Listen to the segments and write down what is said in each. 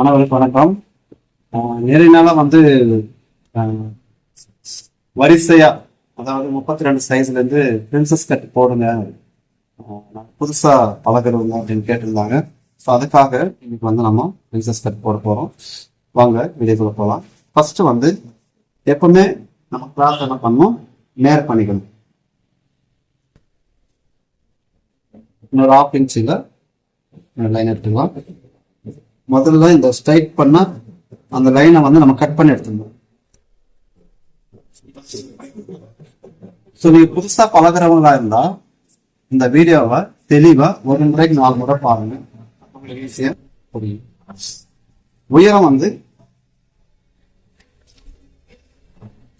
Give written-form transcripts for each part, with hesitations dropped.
அனைவருக்கும் வணக்கம். நிறைய நாளா வரிசையா, அதாவது 32 சைஸ்ல இருந்து பிரின்சஸ் கட் போடுங்க, புதுசா பழகிறவங்க அப்படின்னு கேட்டிருந்தாங்க. ஸோ அதுக்காக இன்னைக்கு நம்ம பிரின்சஸ் கட் போட போறோம். வாங்க வீடியோக்குள்ள போகலாம். ஃபர்ஸ்ட் எப்பவுமே நம்ம கிளாத் என்ன பண்ணணும், நேர் பண்ணிக்கணும். இன்னொரு 1/2 இன்ச்சுல லைன் எடுத்துக்கலாம். முதல்ல இந்த ஸ்ட்ரைட் பண்ணா அந்த லைனை நம்ம கட் பண்ணி எடுத்துக்கணும். ஸோ நீங்க புதுசா பழகிறவங்களா இருந்தா இந்த வீடியோவை தெளிவா 1 முறைக்கு 4 முறை பாருங்க, உங்களுக்கு ஈஸியா புரியும். உயரம்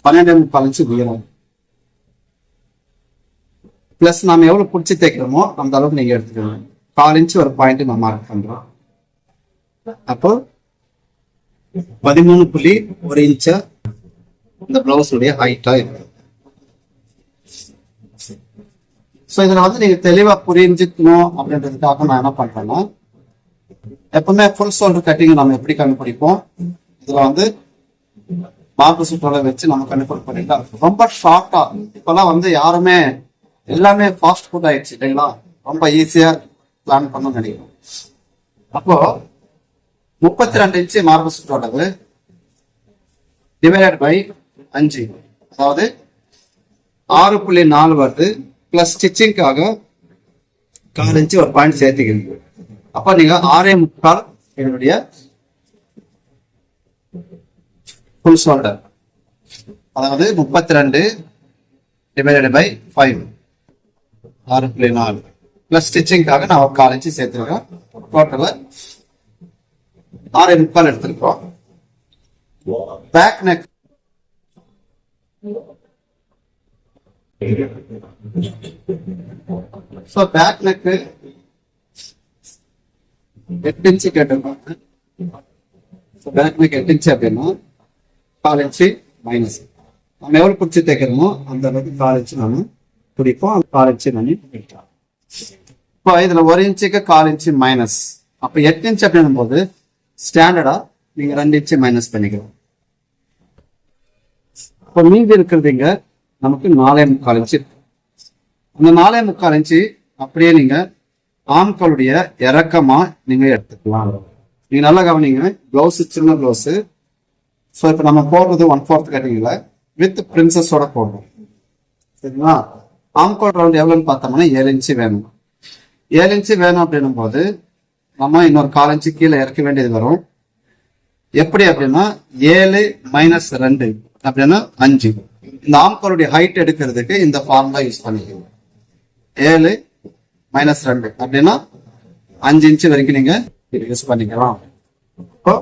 12.25 இன்ச்சு உயரம். பிளஸ் நாம எவ்வளவு பிடிச்சி தைக்கிறோமோ அந்த அளவுக்கு நீங்க எடுத்துக்கணும். 4 இன்ச்சு ஒரு பாயிண்ட் நம்ம மார்க் பண்றோம். அப்போ 13.1 இன்ச்சா இந்த பிளவுஸ் உடைய ஹைட்டா இருக்கு. சோ இதுல நீங்க தெளிவா புரிஞ்சுக்கணும் அப்படின்றதுக்காக நான் என்ன பண்றேன்னா, எப்பவுமே ஃபுல் ஷோல்டர் கட்டிங் நம்ம எப்படி கண்டுபிடிப்போம், இதுல மார்க்கு சுற்றலை வச்சு நம்ம கண்டுபிடிப்போம். ரொம்ப ஷார்ட்டா இப்பெல்லாம் யாருமே எல்லாமே ஃபாஸ்ட் ஃபுட் ஆயிடுச்சு இல்லைங்களா, ரொம்ப ஈஸியா பிளான் பண்ண நினைக்கிறோம். அப்போ 32 இன்ச்சு மார்பு சுற்றளவு டிவைடட் பை 5, அதாவது 6.4 வருது. பிளஸ் ஸ்டிச்சிங்காக 4 இன்ச்சு ஒரு பாயிண்ட் சேர்த்துக்கிறீங்க. அப்ப நீங்க 6.25 என்னுடைய ஃபுல் ஷோல்டர், அதாவது 32 டிவைடட் பை 5, 6.4 பிளஸ் ஸ்டிச்சிங்காக நான் ஒரு 4 இன்ச்சு சேர்த்துருக்கேன். டோட்டலா 6.25 எடுத்திருக்கோம். Back neck back neck 8 inch கேட்டிருக்காங்க. பேக் நெக் 8 இன்ச்சு அப்படின்னா 4 இன்ச்சு மைனஸ். நம்ம எவ்வளவு பிடிச்சி தைக்கிறோமோ அந்த அளவுக்கு 4 இன்ச்சு நாம பிடிப்போம். 4 இன்ச்சு பிடிக்கலாம். இப்போ இதுல 1 இன்ச்சுக்கு 4 இன்ச்சு மைனஸ். அப்ப 8 இன்ச்சு அப்படின்னும் போது ஸ்டாண்டர்டா நீங்க 2 இன்ச்சு மைனஸ் பண்ணிக்கலாம். இப்போ மீதி இருக்கிறதுங்க நமக்கு 4.25 இன்ச்சு. அந்த 4.25 இன்ச்சு அப்படியே நீங்க ஆண்களுடைய இறக்கமா நீங்க எடுத்துக்கலாம். நீங்க நல்லா கவனிங்க, பிளவுஸ் சின்ன பிளவுஸ். ஸோ இப்போ நம்ம போடுறது 1/4 கட்டிங்ல வித் பிரின்சஸோட போடுறோம், சரிங்களா. ஆம்கோல் ரவுண்ட் எவ்வளவுன்னு பார்த்தோம்னா 7 இன்ச்சு வேணும். 7 இன்ச்சு வேணும் அப்படின்னும் போது நம்ம இன்னொரு 4 இன்ச்சு கீழே இறக்க வேண்டியது வரும். எப்படி அப்படின்னா 7 - 2 அப்படின்னா 5. இந்த ஆம்கோலுடைய ஹைட் எடுக்கிறதுக்கு இந்த ஃபார்முலா யூஸ் பண்ணிக்கணும். 7 - 2 அப்படின்னா 5 இன்ச்சு வரைக்கும் நீங்க யூஸ் பண்ணிக்கலாம். இப்போ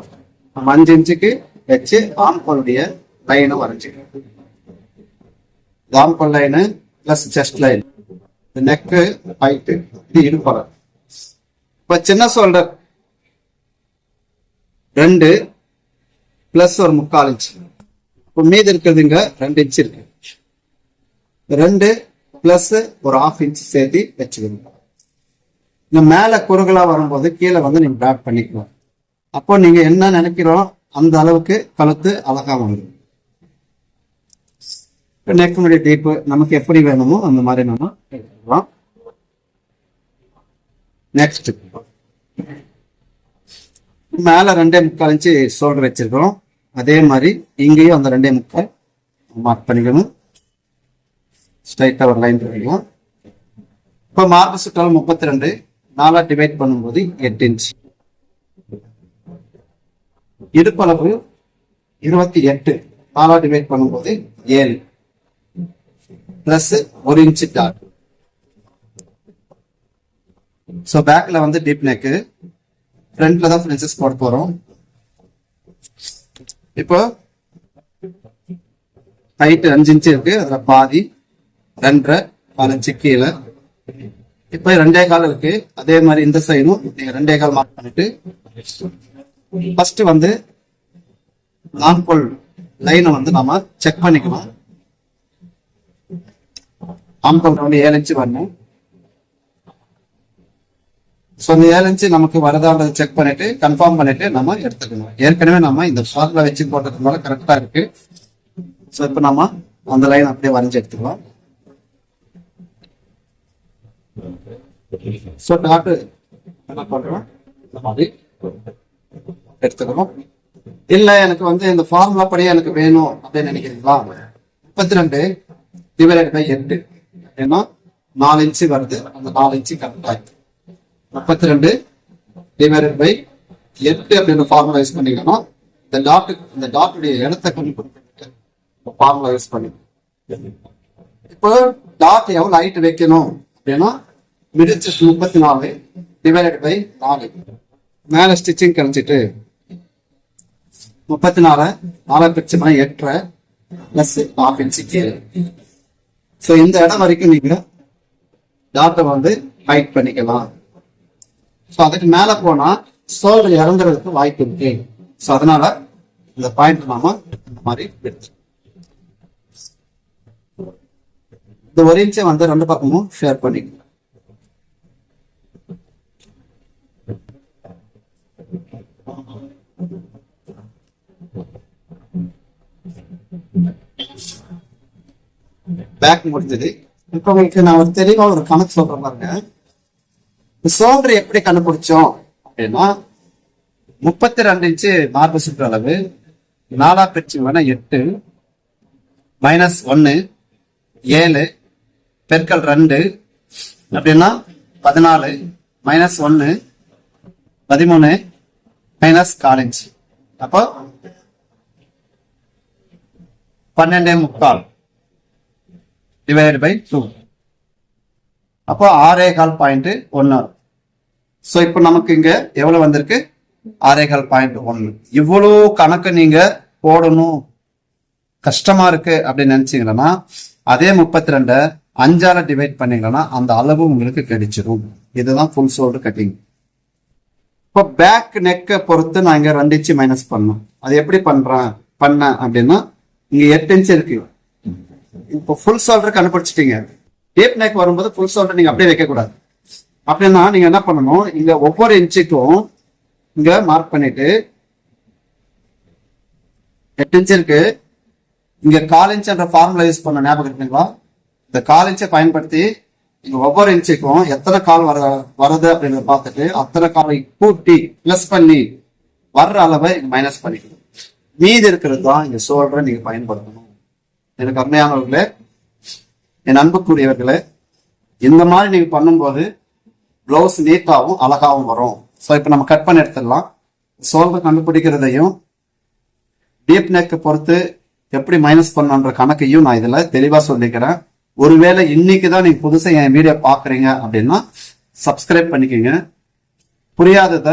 5 இன்ச்சுக்கு வச்சு ஆம்கோலுடைய லைனை வரைஞ்சிக்கலாம். ஆம்கோல் line plus chest line, neck height, இது இடுப்பறை. இப்ப சின்ன ஷோல்டர் 2 பிளஸ் ஒரு 3/4 இன்ச்சு. இப்போ மீது இருக்கிறதுங்க 2 இன்ச்சு இருக்கு. 2 பிளஸ் ஒரு 1/2 இன்ச்சு சேர்த்து வச்சுக்கணும். இந்த மேல குறுகலா வரும்போது கீழே நீங்க டாட் பண்ணிக்கலாம். அப்போ நீங்க என்ன நினைக்கிறோம் அந்த அளவுக்கு கழுத்து அழகா வந்துடும். நெக்கினுடைய டீப்பு நமக்கு எப்படி வேணுமோ அந்த மாதிரி நம்ம எடுத்துக்கலாம். நெக்ஸ்ட் மேல 2.25 இன்ச்சு ஷோல்டர் வச்சிருக்கிறோம். அதே மாதிரி இங்கேயும் அந்த 2.25 மார்க் பண்ணிக்கணும். ஸ்ட்ரைட்டா ஒரு லைன் பண்ணிக்கலாம். இப்போ மார்க் சுற்றளவு 32, 4 டிவைட் பண்ணும்போது 8 இன்ச்சு. இடுப்பளவு 28, 4 டிவைட் பண்ணும்போது 7 பிளஸ் 1 இன்ச்சு டாட். ஸோ பேக்ல டீப் நெக்கு, ஃப்ரண்ட்ல தான் பிரின்சஸ் போட போறோம். இப்போ ஹைட் 5 இன்ச்சு இருக்கு, அதுல பாதி 2.25 இன்ச்சு கீழே. இப்போ 2.25 இருக்கு. அதே மாதிரி இந்த சைடும் நீங்க 2.25 மார்க் பண்ணிட்டு ஃபர்ஸ்ட் ஆம்கோல் லைனை நாம செக் பண்ணிக்கலாம். ஆம்கோல் 7 இன்ச்சு வரணும். ஸோ இந்த 7 இன்ச்சு நமக்கு வருதான்றதை செக் பண்ணிட்டு கன்ஃபார்ம் பண்ணிட்டு நம்ம எடுத்துக்கணும். ஏற்கனவே நம்ம இந்த ஃபார்முலா வச்சு போட்டதுனால கரெக்டா இருக்கு. ஸோ இப்போ நம்ம அந்த லைன் அப்படியே வரைஞ்சி எடுத்துக்கலாம். ஸோ டாட் என்ன பண்றோம், இந்த மாதிரி எடுத்துக்கிறோம். இல்ல எனக்கு இந்த ஃபார்முலா படியே எனக்கு வேணும் அப்படின்னு நினைக்கிறீங்களா, 32 டிவைடட் பை 8 ஏன்னா 4 இன்ச்சு வருது, அந்த 4 இன்ச்சு கரெக்ட் ஆயிடுச்சு. 32 டிவைடட் பை 8 அப்படின்னு ஃபார்முலா யூஸ் பண்ணிக்கணும். இந்த டாட்டுடைய இடத்தை கண்டுபிடிக்க ஃபார்முலா யூஸ் பண்ணிக்கணும். இப்போ டாட் எவ்வளவு ஹைட் வைக்கணும் அப்படின்னா மிடில் செஸ்ட் 34 டிவைடட் பை 4. மேல ஸ்டிச்சிங் கழிச்சிட்டு 34 4 பிரிச்சு 8 பிளஸ் 1/2 இன்ச்சு கீழே. ஸோ இந்த இடம் வரைக்கும் நீங்க டாட்டை ஹைட் பண்ணிக்கலாம். ஸோ அதுக்கு மேல போனா ஷோல்டர் இறங்குறதுக்கு வாய்ப்பு இருக்கு. ஸோ அதனால இந்த பாயிண்ட் நாம இந்த மாதிரி எடுத்து இந்த 1 இன்ச்சை 2 பக்கமும் ஷேர் பண்ணிக்கலாம். பேக் முடிஞ்சது. இப்ப உங்களுக்கு நான் தெளிவா ஒரு கணக்கு சொல்றேன் பாருங்க. ஷோல்டர் எப்படி கண்டுபிடிச்சோம் அப்படின்னா 32 இன்ச்சு மார்பு சுற்றளவு 4 பிரிச்சு 8 மைனஸ் 1 7 பெருக்கல் 2 அப்படின்னா 14 மைனஸ் 1 13 மைனஸ் 4 இன்ச்சு அப்போ 12.75 டிவைட் பை 2 அப்போ 6.1. ஸோ இப்போ நமக்கு இங்க எவ்வளவு வந்திருக்கு, 6.1. இவ்வளவு கணக்கு நீங்க போடணும் கஷ்டமா இருக்கு அப்படின்னு நினைச்சீங்கன்னா அதே 32 5ஆல டிவைட் பண்ணீங்கன்னா அந்த அளவு உங்களுக்கு கிடைச்சிடும். இதுதான் ஃபுல் ஷோல்டர் கட்டிங். இப்போ பேக் நெக்கை பொறுத்து நான் இங்க 2 இன்ச்சு மைனஸ் பண்ணணும். அது எப்படி பண்ண அப்படின்னா இங்க 8 இன்ச்சு இருக்கு. இப்போ ஃபுல் ஷோல்டர் கண்டுபிடிச்சிட்டீங்க. டீப் நெக் வரும்போது ஃபுல் ஷோல்டர் நீங்க அப்படியே வைக்க கூடாது. அப்படின்னா நீங்க என்ன பண்ணணும், இங்க ஒவ்வொரு இன்ச்சுக்கும் இங்க மார்க் பண்ணிட்டு 8 இன்ச்சு இருக்கு. இங்க 1/4 இன்ச் ஃபார்முலா யூஸ் பண்ண ஞாபகம் இருக்குங்களா? இந்த 1/4 இன்ச்சை பயன்படுத்தி இங்க ஒவ்வொரு இன்ச்சுக்கும் எத்தனை கால் வருது அப்படின்னு பார்த்துட்டு அத்தனை காலை கூட்டி பிளஸ் பண்ணி வர்ற அளவை மைனஸ் பண்ணிக்கணும். மீதி இருக்கிறது தான் இங்க ஷோல்டரை நீங்க பயன்படுத்தணும். எனக்கு அருமையானவர்களே, என் அன்புக்குரியவர்களே, இந்த மாதிரி நீங்க பண்ணும்போது பிளவுஸ் நீட்டாகவும் அழகாகவும் வரும். ஸோ இப்போ நம்ம கட் பண்ணி எடுத்துடலாம். ஷோல்டர் கண்டுபிடிக்கிறதையும் டீப் நெக்கை பொறுத்து எப்படி மைனஸ் பண்ணன்ற கணக்கையும் நான் இதுல தெளிவா சொல்லிக்கிறேன். ஒருவேளை இன்னைக்கு தான் நீங்க புதுசா என் வீடியோ பாக்குறீங்க அப்படின்னா சப்ஸ்கிரைப் பண்ணிக்கோங்க. புரியாதத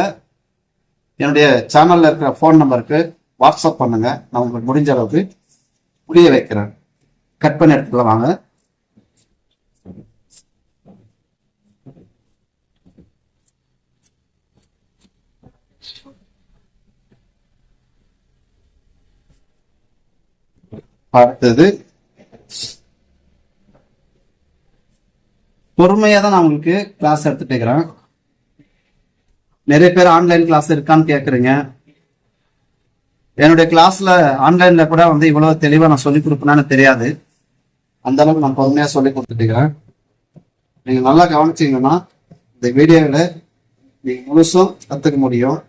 என்னுடைய சேனல்ல இருக்கிற ஃபோன் நம்பருக்கு வாட்ஸ்அப் பண்ணுங்க. நான் உங்களுக்கு முடிஞ்ச அளவுக்கு புரிய வைக்கிறேன். கட் பண்ணி எடுத்துக்கலாம் வாங்க. அடுத்தது பொறுமையா தான் நான் உங்களுக்கு கிளாஸ் எடுத்துட்டு இருக்கிறேன். நிறைய பேர் ஆன்லைன் கிளாஸ் இருக்கான்னு கேக்குறீங்க. என்னுடைய கிளாஸ்ல ஆன்லைன்ல கூட இவ்வளவு தெளிவா நான் சொல்லி கொடுப்பேன்னு தெரியாது. அந்த அளவுக்கு நான் பொறுமையா சொல்லி கொடுத்துட்டு இருக்கிறேன். நீங்க நல்லா கவனிச்சீங்கன்னா இந்த வீடியோவில் நீங்க முழுசும் கத்துக்க முடியும்.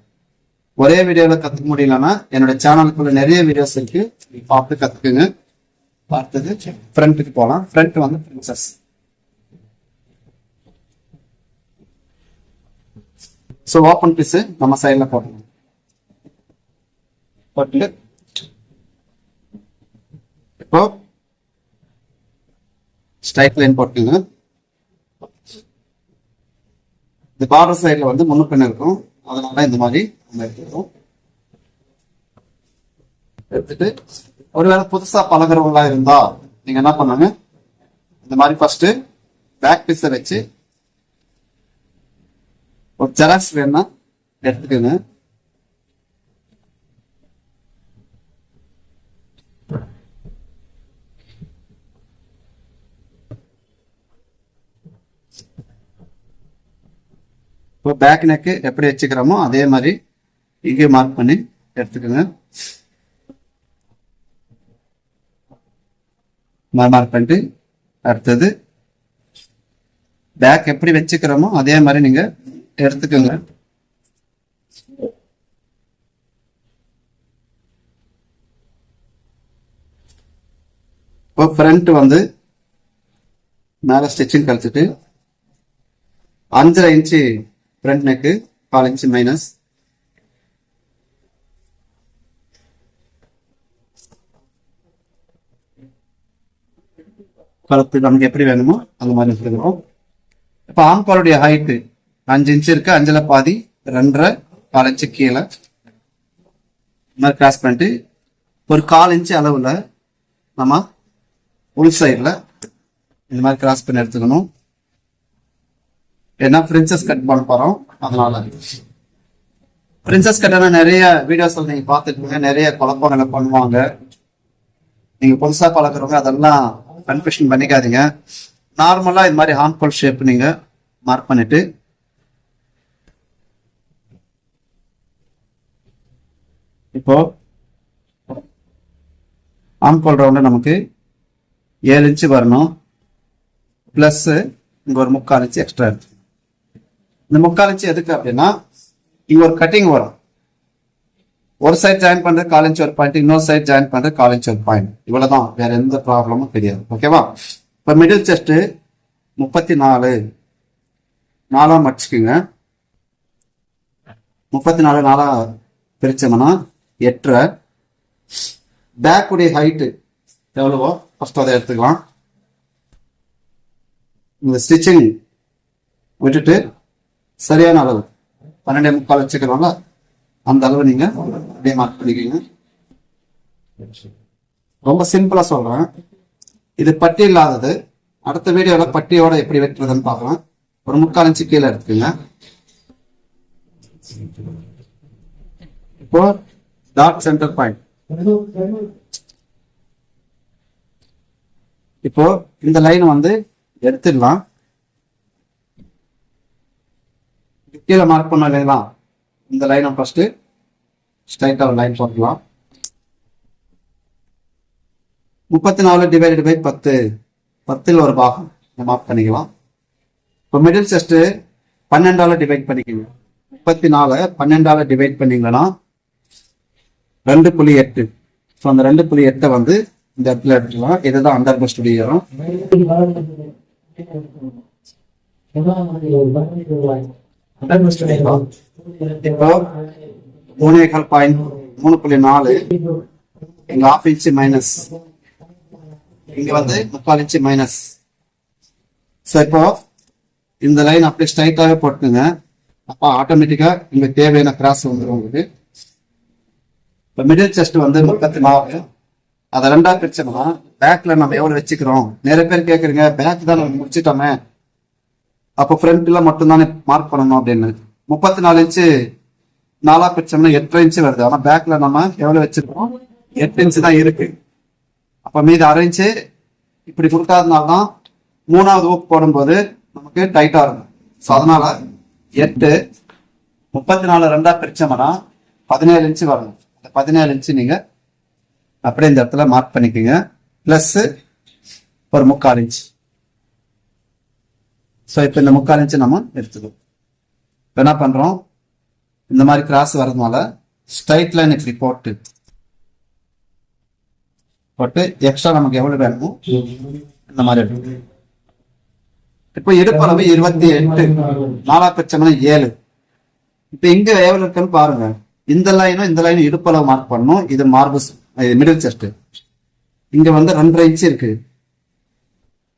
ஒரே வீடியோவில் கத்துக்க முடியலன்னா என்னோட சேனலுக்குள்ள நிறைய வீடியோஸ் இருக்கு, நீங்க பார்த்து கத்துக்குங்க. பார்த்தது ஃப்ரண்ட்டுக்கு போகலாம். Front princess. So open piece நம்ம சைட்ல போடணும். போட்டு இப்போ ஸ்ட்ரைட் லைன் போட்டுங்க. இந்த பார்டர் சைட்ல முன்னுப்பின் இருக்கும், அதனால இந்த மாதிரி நம்ம எடுத்துக்கிறோம். எடுத்துட்டு ஒருவேளை புதுசா பழகிறவங்களா இருந்தா நீங்க என்ன பண்ணுங்க, இந்த மாதிரி ஃபர்ஸ்ட் பேக் பீஸை வச்சு ஒரு ஜெராக்ஸ் வேணும்னா எடுத்துக்கோங்க. இப்போ பேக் நெக்கு எப்படி வச்சுக்கிறோமோ அதே மாதிரி இங்கே மார்க் பண்ணி எடுத்துக்கோங்க. மார்க் பண்ணிட்டு அடுத்தது பேக் எப்படி வச்சுக்கிறோமோ அதே மாதிரி நீங்க எடுத்துக்கோங்க. இப்போ ஃப்ரண்ட் வந்து மேல ஸ்டிச்சிங் கழிச்சிட்டு 5.5 inch front neck 4 inch minus. கழுத்து நமக்கு எப்படி வேணுமோ அந்த மாதிரி எடுத்துக்கிறோம். இப்போ ஆம்காலுடைய ஹைட்டு 5 இன்ச்சு இருக்கு, 5ல் பாதி 2.5 4 இன்ச்சு கீழே மாதிரி கிராஸ் பண்ணிட்டு ஒரு 4 இன்ச்சு அளவுல நம்ம உள் சைட்ல இந்த மாதிரி கிராஸ் பண்ணி எடுத்துக்கணும். ஏன்னா பிரின்சஸ் கட் பண்ண போறோம், அதனால பிரின்சஸ் கட்னா நிறைய வீடியோஸ்ல நீங்க பார்த்துருப்பீங்க, நிறைய குழப்பங்களை பண்ணுவாங்க. நீங்க புதுசா பழக்கிறவங்க அதெல்லாம் கன்ஃபியூஷன் பண்ணிக்காதீங்க. நார்மலா இது மாதிரி ஹார்ம்ஃபுல் ஷேப் நீங்க மார்க் பண்ணிட்டு இப்போ ஆம்கோல் ரவுண்ட் நமக்கு 7 இன்ச்சு வரணும். பிளஸ் இங்க ஒரு 3/4 இன்ச்சு எக்ஸ்ட்ரா இருக்கு. இந்த 3/4 இன்ச்சு எதுக்கு அப்படின்னா இங்க ஒரு கட்டிங் வரும். ஒரு சைட் ஜாயின் பண்றது 1/4 இன்ச் ஒரு பாயிண்ட், இன்னொரு சைட் ஜாயின் பண்றது 1/4 இன்ச் ஒரு பாயிண்ட். இவ்வளவுதான், வேற எந்த ப்ராப்ளமும் கிடையாது. ஓகேவா? இப்ப மிடில் செஸ்ட் 34 4 மடிச்சுக்குங்க. 34 4 பிரிச்சோம்னா 8.5. பேக் உடைய ஹைட்டு எவ்வளவோ ஃபர்ஸ்ட் அதை எடுத்துக்கலாம். இந்த ஸ்டிச்சிங் விட்டுட்டு சரியான அளவு 12.75 வச்சுக்கிறோம்ல, அந்த அளவு நீங்க அப்படியே மார்க் பண்ணிக்கோங்க. ரொம்ப சிம்பிளா சொல்றேன், இது பட்டி இல்லாதது. அடுத்த வீடியோல பட்டியோட எப்படி வெட்டுறதுன்னு பார்க்கலாம். ஒரு 3/4 இன்ச்சு கீழே எடுத்துக்கோங்க. இப்போ டாட் சென்டர் பாயிண்ட். இப்போ இந்த லைன் வந்து எடுத்துடலாம். கீழே மார்க் பண்ண இல்லைங்களா, இந்த லைனை ஃபர்ஸ்ட் ஸ்ட்ரைட்டா ஒரு லைன் போட்டுக்கலாம். 34 டிவைடட் பை 10, 10ல் ஒரு பாகம் மார்க் பண்ணிக்கலாம். இப்போ மிடில் செஸ்ட் 12ஆல டிவைட் பண்ணிக்கோங்க. 34 12ஆல டிவைட் பண்ணீங்கன்னா 2.8. ஸோ அந்த 2.8 வந்து இந்த இடத்துல எடுத்துக்கலாம். இதுதான் அண்டர் பஸ்ட் உயரம். இப்போ 3.4 இங்க 1/2 இன்ச்சு மைனஸ், இங்க வந்து 3/4 இன்ச்சு மைனஸ். ஸோ இப்போ இந்த லைன் அப்படியே ஸ்ட்ரைட்டாவே போட்டுங்க. அப்போ ஆட்டோமேட்டிக்கா இங்க தேவையான கிராஸ் வந்துடும் உங்களுக்கு. இப்போ மிடில் செஸ்ட் வந்து 34, அதை 2ஆ பிரிச்சோம்னா பேக்ல நம்ம எவ்வளவு வச்சுக்கிறோம். நிறைய பேர் கேட்குறீங்க, பேக் தான் நம்ம முடிச்சிட்டோமே, அப்போ ஃப்ரண்ட்ல மட்டும்தானே மார்க் பண்ணணும் அப்படின்னு. 34 இன்ச்சு 4ஆ பிரிச்சோம்னா 8.5 இன்ச்சு வருது. ஆனா பேக்ல நம்ம எவ்வளவு வச்சிருக்கோம், 8 இன்ச்சு தான் இருக்கு. அப்ப மீது 1/2 இன்ச்சு இப்படி கொடுக்காதனால்தான் 3வது ஊக்கு போடும்போது நமக்கு டைட்டா இருக்கும். ஸோ அதனால 8 34 2ஆ பிரிச்சோம்னா 17 இன்ச்சு வரணும். 17 இன்ச்சு நீங்க அப்படியே இந்த இடத்துல மார்க் பண்ணிக்கோங்க. பிளஸ் ஒரு 3/4 இன்ச்சு. ஸோ இப்போ இந்த 3/4 இன்ச்சு நம்ம எடுத்துக்கோம். என்ன பண்றோம், இந்த மாதிரி கிராஸ் வர்றதுனால ஸ்ட்ரைட் லைன் இப்படி போட்டு எக்ஸ்ட்ரா நமக்கு எவ்வளவு வேணுமோ இந்த மாதிரி எடுத்து. இப்போ இடுப்பளவு 28, 4ஆ பிரிச்சோம்னா 7. இப்ப இங்க எவ்வளவு இருக்குன்னு பாருங்க. இந்த லைனும் இந்த லைனும் இடுப்பளவு மார்க் பண்ணணும். இது மார்பஸ் மிடில் செஸ்ட். இங்க வந்து 2.5 இன்ச்சு இருக்கு.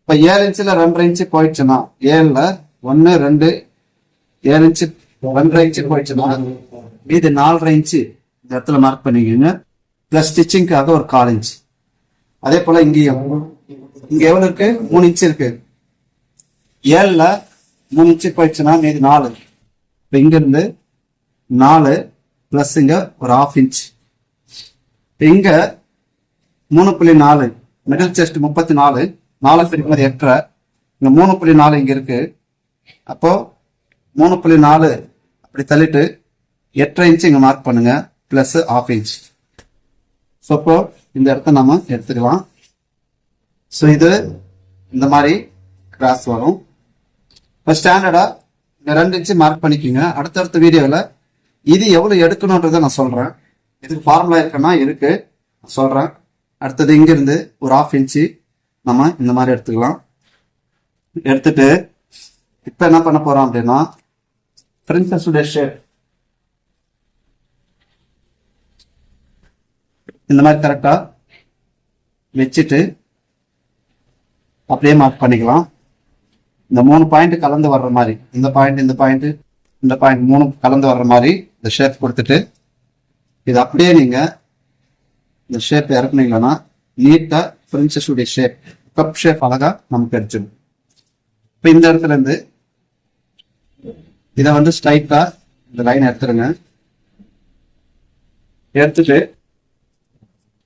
இப்ப 7 இன்ச்சுல 2.5 இன்ச்சு போயிடுச்சுன்னா 7ல 1 2 7 இன்ச்சு 2.5 இன்ச்சு போயிடுச்சுன்னா மீது 4.5 இன்ச்சு இந்த இடத்துல மார்க் பண்ணிக்கோங்க. பிளஸ் ஸ்டிச்சிங்காக ஒரு 1/4 இன்ச்சு. அதே போல இங்கேயும் இங்க எவ்வளவு இருக்கு, 3 இன்ச்சு இருக்கு. 7ல 3 இன்ச்சு போயிடுச்சுன்னா மீது 4. இப்ப இங்க இருந்து 4 பிளஸ் இங்க ஒரு 1/2 இன்ச். இங்க 3.4 மிடில் செஸ்ட் 34, 4 பிரிக்கும்போது 8.5. இங்க 3.4 இங்க இருக்கு. அப்போ 3.4 அப்படி தள்ளிட்டு 8.5 இன்ச் இங்க மார்க் பண்ணுங்க, பிளஸ் 1/2 இன்ச். ஸோ இப்போ இந்த இடத்த நம்ம எடுத்துக்கலாம். ஸோ இது இந்த மாதிரி கிராஸ் வரும். இப்போ ஸ்டாண்டர்டா இந்த 2 இன்ச்சு மார்க் பண்ணிக்கோங்க. அடுத்தடுத்த வீடியோவில் இது எவ்வளவு எடுக்கணுன்றதை நான் சொல்றேன். இதுக்கு ஃபார்முலா இருக்குன்னா இருக்கு, சொல்றேன். அடுத்தது இங்கிருந்து ஒரு 1/2 இன்ச்சு நம்ம இந்த மாதிரி எடுத்துக்கலாம். எடுத்துட்டு இப்ப என்ன பண்ண போறோம் அப்படின்னா பிரின்சஸ் ஷேப் இந்த மாதிரி கரெக்டா வச்சுட்டு அப்படியே மார்க் பண்ணிக்கலாம். இந்த 3 பாயிண்ட் கலந்து வர்ற மாதிரி, இந்த பாயிண்ட் இந்த பாயிண்ட் இந்த பாயிண்ட் 3 கலந்து வர்ற மாதிரி இந்த ஷேப் கொடுத்துட்டு இது அப்படியே நீங்க இந்த ஷேப் இறக்குனீங்கன்னா நீட்டா பிரின்சஸ் ஷேப், கப் ஷேப் அழகா நமக்கு கிடைச்சிடும். இப்ப இந்த இடத்துல இருந்து இதை வந்து ஸ்ட்ரைட்டா இந்த லைன் எடுத்துருங்க. எடுத்துட்டு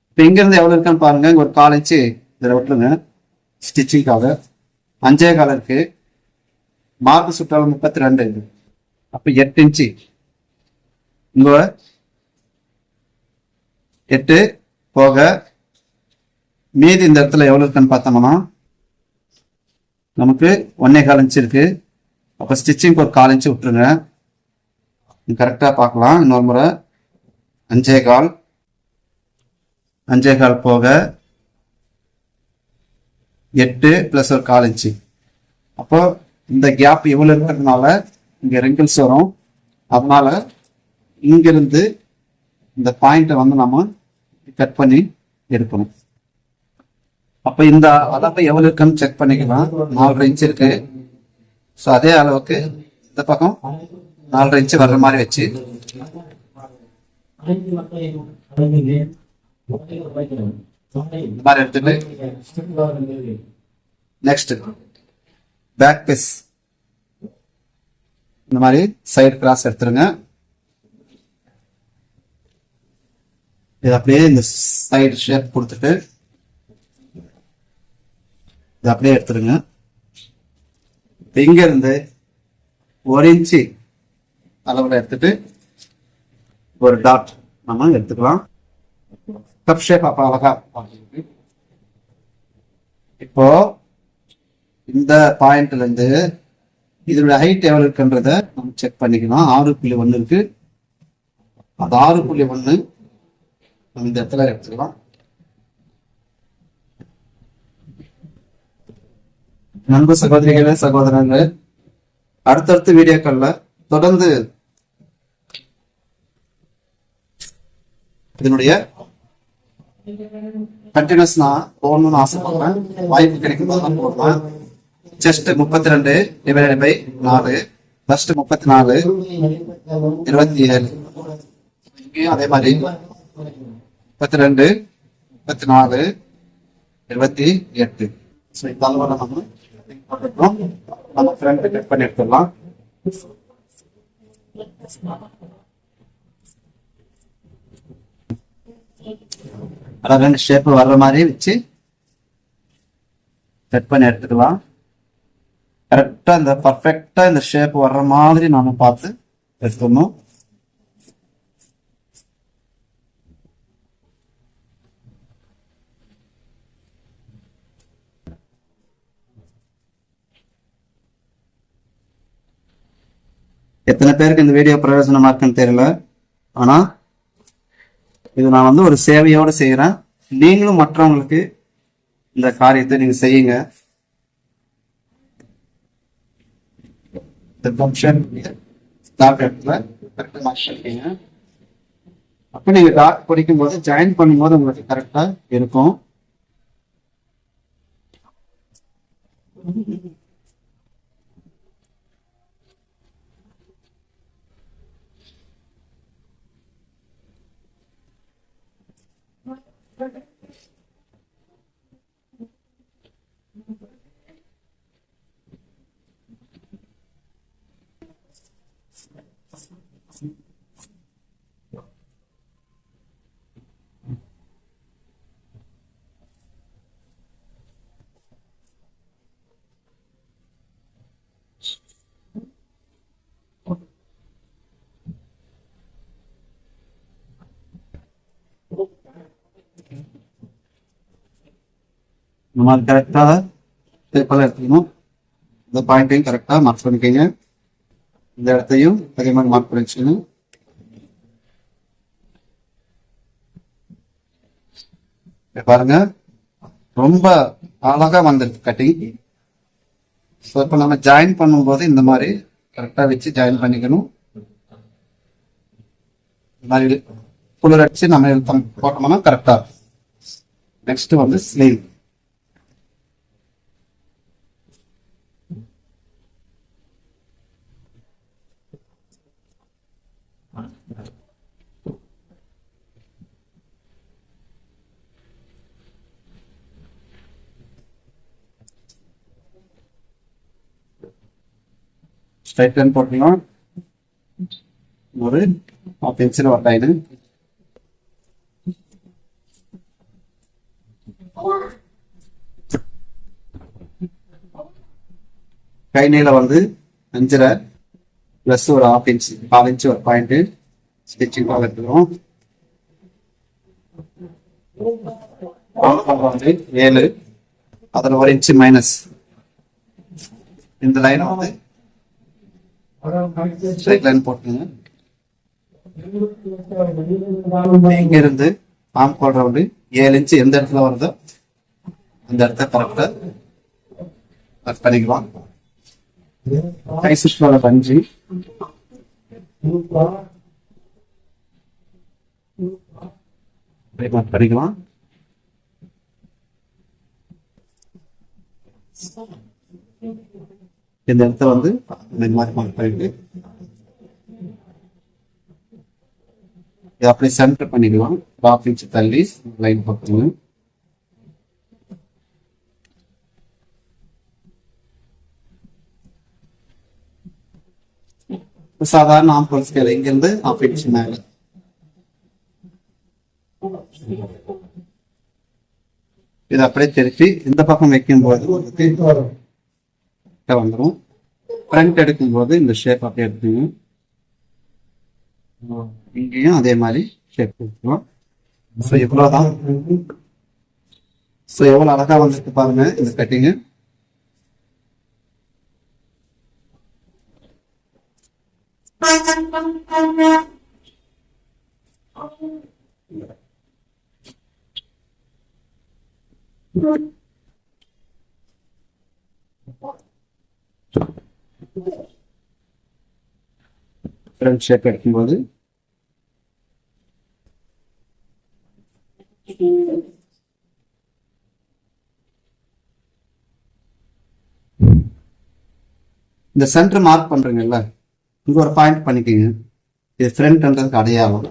இப்ப இங்க இருந்து எவ்வளவு இருக்கான்னு பாருங்க. இங்க ஒரு 1/4 இன்ச்சு இதில் விட்டுருங்க ஸ்டிச்சிங்காக. 5.25 இருக்கு. மார்க் சுற்றாலும் 32. அப்ப 8 இன்ச்சு இங்க 8 போக மீதி இந்த இடத்துல எவ்வளவு இருக்குன்னு பார்த்தோம்னா நமக்கு 1.25 இன்ச்சு இருக்கு. அப்ப ஸ்டிச்சிங் ஒரு 1/4 இன்ச்சு விட்டுருங்க. கரெக்டா பார்க்கலாம். இன்னொரு முறை 5.25 போக 8 பிளஸ் ஒரு 1/4 இன்ச்சு. அப்போ இந்த கேப் இவ்வளவு இருக்கிறதுனால இங்க ரிங்கிள்ஸ் வரும். அதனால இங்கிருந்து இந்த பாயிண்ட வந்து நம்ம கட் பண்ணி எடுக்கணும். அப்ப இந்த அளவு எவ்வளவு இருக்குன்னு செக் பண்ணிக்கலாம். 4.5 இன்ச்சு இருக்கு. ஸோ அதே அளவுக்கு இந்த பக்கம் 4.5 இன்ச்சு வர்ற மாதிரி வச்சு இந்த மாதிரி எடுத்துட்டு நெக்ஸ்ட் பேக் பீஸ் இந்த மாதிரி சைடு கிராஸ் எடுத்துருங்க. இது அப்படியே இந்த சைடு ஷேப் கொடுத்துட்டு இது அப்படியே எடுத்துருங்க. இங்க இருந்து 1 இன்ச்சு அளவுல எடுத்துட்டு ஒரு டாட் நம்ம எடுத்துக்கலாம். கப் ஷேப் அப்ப அழகா. இப்போ இந்த பாயிண்ட்ல இருந்து இதோட ஹைட் எவ்வளவு இருக்குன்றத நம்ம செக் பண்ணிக்கலாம். 6.1 இருக்கு. அது 6.1 நம்ம இந்த இடத்துல எடுத்துக்கலாம். நண்பு சகோதரிகளே சகோதரர்களே, அடுத்தடுத்த வீடியோக்கள்ல தொடர்ந்து இதனுடைய கண்டினியூஸ் நான் போடணும்னு ஆசைப்படுறேன். வாய்ப்பு கிடைக்கும் போது போடுவேன். Chest 32 divided by 4, first 34 27. இங்கேயும் அதே மாதிரி 32 34 28. ஸோ இந்த அளவில் நம்ம ஃப்ரண்ட் கட் பண்ணி எடுத்துடலாம். அதாவது 2 ஷேப் வர்ற மாதிரி வச்சு கட் பண்ணி எடுத்துக்கலாம். கரெக்டா இந்த பர்ஃபெக்டா இந்த ஷேப் வர்ற மாதிரி நாம பார்த்து எடுத்துடணும். எத்தனை பேருக்கு இந்த வீடியோ பிரயோஜனமா இருக்குன்னு தெரியல. ஆனா இது நான் வந்து ஒரு சேவையோடு செய்யறேன். நீங்களும் மற்றவங்களுக்கு இந்த காரியத்தை நீங்க செய்யுங்க. அப்ப நீங்க டாட் படிக்கும் போது ஜாயின் பண்ணும் போது உங்களுக்கு கரெக்டா இருக்கும். இந்த மாதிரி கரெக்டாக பேப்பரில் எடுத்துக்கணும். இந்த பாயிண்ட்டையும் கரெக்டாக மார்க் பண்ணிக்கோங்க. இந்த இடத்தையும் அதே மாதிரி மார்க் பண்ணி வச்சுக்கணும். பாருங்க ரொம்ப அழகா வந்திருக்கு கட்டிங். ஸோ இப்போ நம்ம ஜாயின் பண்ணும்போது இந்த மாதிரி கரெக்டாக வச்சு ஜாயின் பண்ணிக்கணும். இந்த மாதிரி புலர் அடிச்சு நம்ம போட்டோம்னா கரெக்டா இருக்கும். நெக்ஸ்ட் வந்து ஸ்லீவ். ஸ்ட்ரைட் லைன் போட்டீங்கன்னா ஒரு 1/2 இன்ச்சில் ஒரு லைனு. கை நீளம் வந்து 5.5 பிளஸ் ஒரு 1/2 இன்ச் 4 இன்ச் ஒரு பாயிண்ட் ஸ்டிச்சிங் எடுத்துக்கிறோம். 7 அதில் 1 இன்ச் மைனஸ். இந்த லைன் வந்து ஸ்ட்ரைட் லைன் போட்டுங்க. இங்க இருந்து ஆம் கோல் ரவுண்டு 7 இன்ச் எந்த இடத்துல வருதோ அந்த இடத்த கரெக்டா கட் பண்ணிக்கலாம். கை சுற்றோட 5 பண்ணிக்கலாம். இந்த இடத்த வந்து இந்த மாதிரி மார்க் பண்ணிட்டு அப்படி சென்டர் பண்ணிக்கலாம். 1/2 இன்ச் தள்ளி லைன் போட்டுங்க. சாதாரண ஆம்பல் ஸ்கேல் இங்கிருந்து 1/2 இன்ச் மேல இது அப்படியே திருப்பி இந்த பக்கம் வைக்கும் போது வந்துடும். ஃப்ரண்ட் எடுக்கும் போது இந்த ஷேப் அப்படியே எடுத்துங்க. இங்கேயும் அதே மாதிரி ஷேப் கொடுத்துருவோம். ஸோ இவ்வளோதான். ஸோ எவ்வளோ அழகா வந்துட்டு பாருங்க இந்த கட்டிங்கு. ஃப்ரண்ட் ஷேப் எடுக்கும்போது இந்த சென்டர் மார்க் பண்றீங்கல்ல, இங்க ஒரு பாயிண்ட் பண்ணிக்கோங்க. இது ஃப்ரண்ட்ன்றதுக்கு அடையாளம்.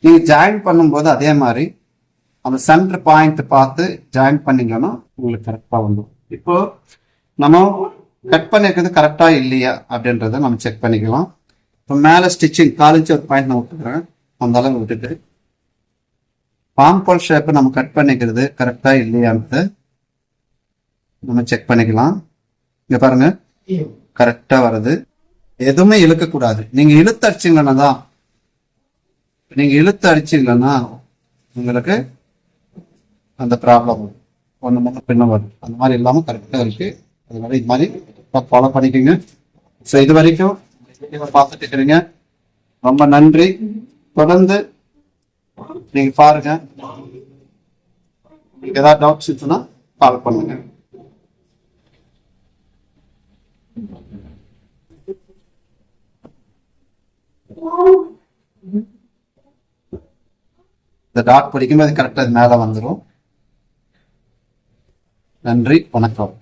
நீங்க ஜாயின் பண்ணும்போது அதே மாதிரி அந்த சென்டர் பாயிண்ட் பார்த்து ஜாயின் பண்ணீங்கன்னா உங்களுக்கு கரெக்டா வந்துடும். இப்போ நம்ம கட் பண்ணிருக்கிறது கரெக்டா இல்லையா அப்படின்றத நம்ம செக் பண்ணிக்கலாம். இப்போ மேல ஸ்டிச்சிங் 4 இன்ச் ஒரு பாயிண்ட் நான் விட்டுக்கிறேன். அந்த அளவு விட்டுட்டு பாம்போல் ஷேப் நம்ம கட் பண்ணிக்கிறது கரெக்டா இல்லையான்னு நம்ம செக் பண்ணிக்கலாம். இங்க பாருங்க கரெக்டா வருது. எதுவுமே இழுக்க கூடாது. நீங்க இழுத்து அடிச்சீங்கன்னா தான், நீங்க இழுத்து அடிச்சீங்கன்னா உங்களுக்கு அந்த ப்ராப்ளம் ஒண்ணு மட்டும் பின்ன வரும். அந்த மாதிரி இல்லாம கரெக்டா இருக்கு. அதனால இது மாதிரி ஃபாலோ பண்ணிக்கோங்க. ஸோ இது வரைக்கும் பார்த்துட்டு இருக்கிறீங்க, ரொம்ப நன்றி. தொடர்ந்து நீங்க பாருங்க. உங்களுக்கு ஏதாவது டவுட்ஸ் இருந்துச்சுன்னா கால் பண்ணுங்க. இந்த டாட் பிடிக்கும் போது கரெக்டா அது மேல வந்துடும். நன்றி, வணக்கம்.